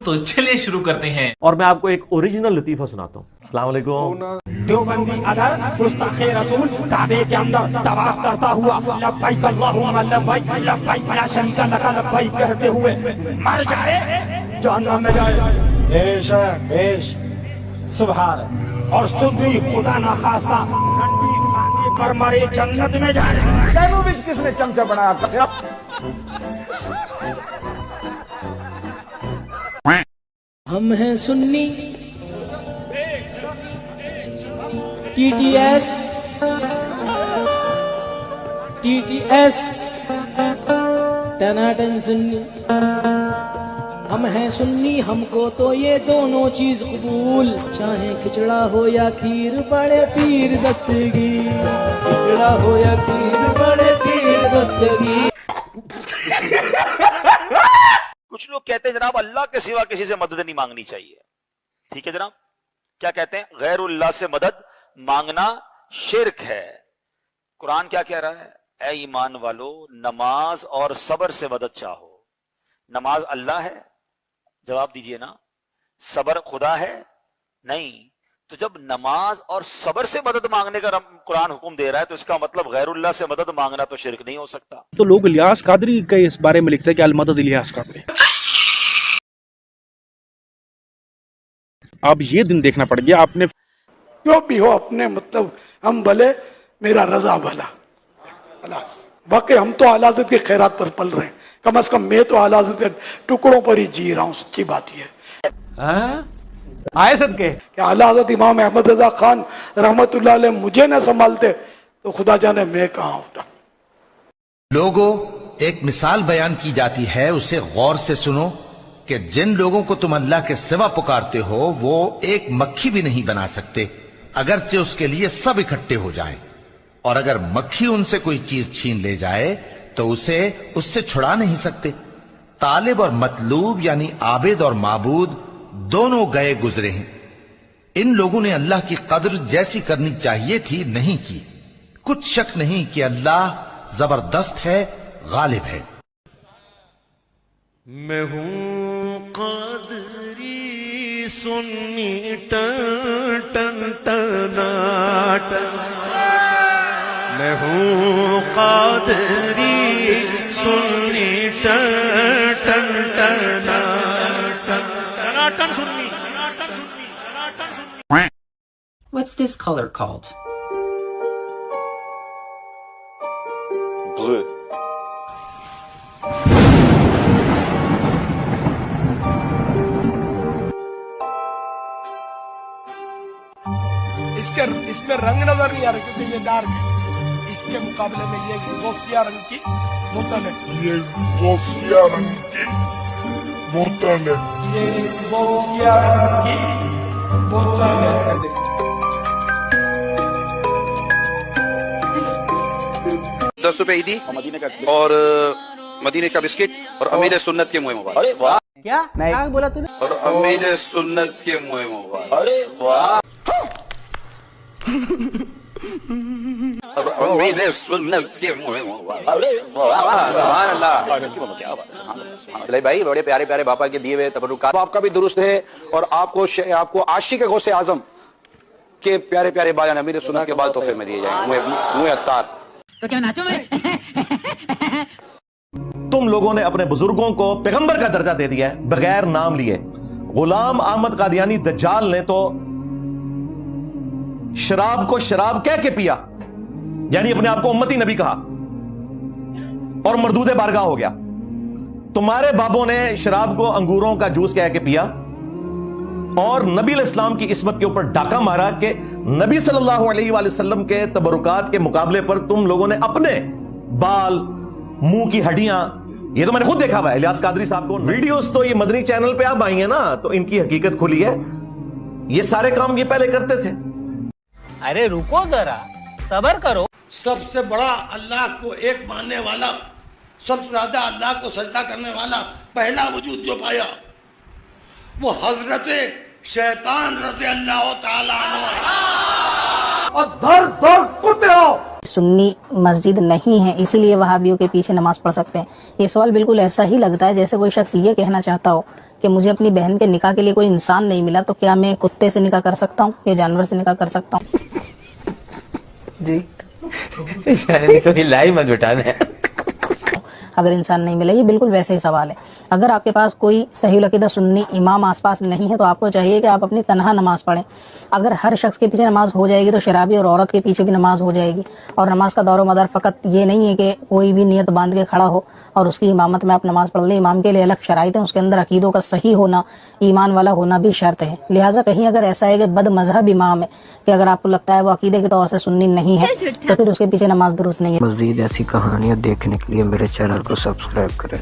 تو چلیے شروع کرتے ہیں اور میں آپ کو ایک اوریجنل لطیفہ سناتا ہوں. السلام علیکم. دیوبندی ادھر گستاخ رسول کعبے کے اندر طواف کرتا ہوا لبیک اللہم لبیک لبیک لا شریک لک لبیک کہتے ہوئے مر جائے جہنم میں جائے. بے شک سبحان. اور سنی خدا نخواستہ ٹھنڈی پانی پر مرے جنت میں جائے. سینڈوچ کس نے چمچہ بنایا؟ ہم ہیں سنی ٹی ٹی ایس ٹناٹن سنی. ہم ہیں سنی ہم کو تو یہ دونوں چیز قبول. چاہے کھچڑا ہو یا کھیر بڑے پیر دستگیر. کھچڑا ہو یا کھیر بڑے پیر دستگیر. کچھ لوگ کہتے ہیں جناب اللہ کے سوا کسی سے مدد نہیں مانگنی چاہیے. ٹھیک ہے جناب, کیا کہتے ہیں؟ غیر اللہ سے مدد مانگنا شرک ہے. قرآن کیا کہہ رہا ہے؟ اے ایمان والو, نماز اور صبر سے مدد چاہو. نماز اللہ ہے؟ جواب دیجئے نا. صبر خدا ہے؟ نہیں. تو جب نماز اور صبر سے مدد مانگنے کا قرآن حکم دے رہا ہے تو اس کا مطلب غیر اللہ سے مدد مانگنا تو شرک نہیں ہو سکتا. تو لوگ الیاس قادری کے اس بارے میں لکھتے ہیں کہ المدد الیاس قادری. اب یہ دن دیکھنا پڑ گیا. آپ نے جو بھی ہو اپنے مطلب ہم بھلے میرا رضا بھلا. باقی ہم تو اعلی حضرت کے خیرات پر پل رہے ہیں. کم از کم میں تو اعلی حضرت کے ٹکڑوں پر ہی جی رہا ہوں. سچی بات یہ ہے آئے صدقے کہ اعلی حضرت امام احمد رضا خان رحمت اللہ علیہ مجھے نہ سنبھالتے تو خدا جانے میں کہاں ہوتا. لوگوں, ایک مثال بیان کی جاتی ہے, اسے غور سے سنو کہ جن لوگوں کو تم اللہ کے سوا پکارتے ہو وہ ایک مکھی بھی نہیں بنا سکتے اگرچہ اس کے لیے سب اکٹھے ہو جائیں. اور اگر مکھی ان سے کوئی چیز چھین لے جائے تو اسے اس سے چھڑا نہیں سکتے. طالب اور مطلوب یعنی عابد اور معبود دونوں گئے گزرے ہیں. ان لوگوں نے اللہ کی قدر جیسی کرنی چاہیے تھی نہیں کی. کچھ شک نہیں کہ اللہ زبردست ہے, غالب ہے. میں ہوں قادری سنی ٹن ٹن ٹناٹن. میں ہوں قادری سنی ٹن ٹن ٹناٹن. ٹناٹن سنی. What's this color called? Blue. اس میں رنگ نظر نہیں آ رہا کیونکہ یہ ڈارک ہے. اس کے مقابلے میں یہ گوسیا رنگ کی بوتل ہے. یہ گوسیا رنگ کی بوتل ہے. یہ گوسیا رنگ کی بوتل ہے. 10 روپے عیدی اور مدینے کا بسکٹ اور امیر سنت کے موئے مبارک. کیا بولا تو نے؟ اور امیر سنت کے موئے مبارک. ارے واہ. امیر سنت کے موئے مبارک. ارے واہ. سبحان اللہ. چلے بھائی, بڑے پیارے پیارے باپا کے دیے ہوئے تبرکات آپ کا بھی درست ہے اور آپ کو عاشق غوث اعظم کے پیارے پیارے بھائی امیر سنت کے بعد تحفے میں دیے جائیں گے. موئے عطار. تو کیا ناچو میں؟ تم لوگوں نے اپنے بزرگوں کو پیغمبر کا درجہ دے دیا ہے بغیر نام لیے. غلام احمد قادیانی دجال نے تو شراب کو شراب کہہ کے پیا, یعنی اپنے آپ کو امتی نبی کہا اور مردود بارگاہ ہو گیا. تمہارے بابوں نے شراب کو انگوروں کا جوس کہہ کے پیا اور نبی علیہ السلام کی عصمت کے اوپر ڈاکہ مارا کہ نبی صلی اللہ علیہ وآلہ وسلم کے تبرکات کے مقابلے پر تم لوگوں نے اپنے بال, منہ کی ہڈیاں, یہ تو میں نے خود دیکھا ہوا ہے. الیاس قادری صاحب کو ویڈیوز تو یہ مدنی چینل پہ اب آئی ہیں نا, تو ان کی حقیقت کھلی ہے. یہ سارے کام یہ پہلے کرتے تھے. ارے رکو ذرا, صبر کرو. سب سے بڑا اللہ کو ایک ماننے والا, سب سے زیادہ اللہ کو سجدہ کرنے والا پہلا وجود جو پایا وہ حضرت شیطان رضی اللہ تعالیٰ عنہ. اور دھر دھر کتے ہو سنی مسجد نہیں ہے اسی لیے وہابیوں کے پیچھے نماز پڑھ سکتے ہیں. یہ سوال بالکل ایسا ہی لگتا ہے جیسے کوئی شخص یہ کہنا چاہتا ہو کہ مجھے اپنی بہن کے نکاح کے لیے کوئی انسان نہیں ملا تو کیا میں کتے سے نکاح کر سکتا ہوں یا جانور سے نکاح کر سکتا ہوں؟ جی کوئی لائی مت بٹانا ہے. اگر انسان نہیں ملا، یہ بالکل ویسے ہی سوال ہے. اگر آپ کے پاس کوئی صحیح العقیدہ سنی امام آس پاس نہیں ہے تو آپ کو چاہیے کہ آپ اپنی تنہا نماز پڑھیں. اگر ہر شخص کے پیچھے نماز ہو جائے گی تو شرابی اور عورت کے پیچھے بھی نماز ہو جائے گی. اور نماز کا دور و مدار فقط یہ نہیں ہے کہ کوئی بھی نیت باندھ کے کھڑا ہو اور اس کی امامت میں آپ نماز پڑھ لیں. امام کے لیے الگ شرائط ہیں، اس کے اندر عقیدوں کا صحیح ہونا، ایمان والا ہونا بھی شرط ہے. لہٰذا کہیں اگر ایسا ہے کہ بد مذہب امام ہے کہ اگر آپ کو لگتا ہے وہ عقیدے کے طور سے سنی نہیں ہے تو پھر اس کے پیچھے نماز درست نہیں ہے. مزید ایسی کہانیاں دیکھنے کے لیے میرے چینل کو سبسکرائب کریں.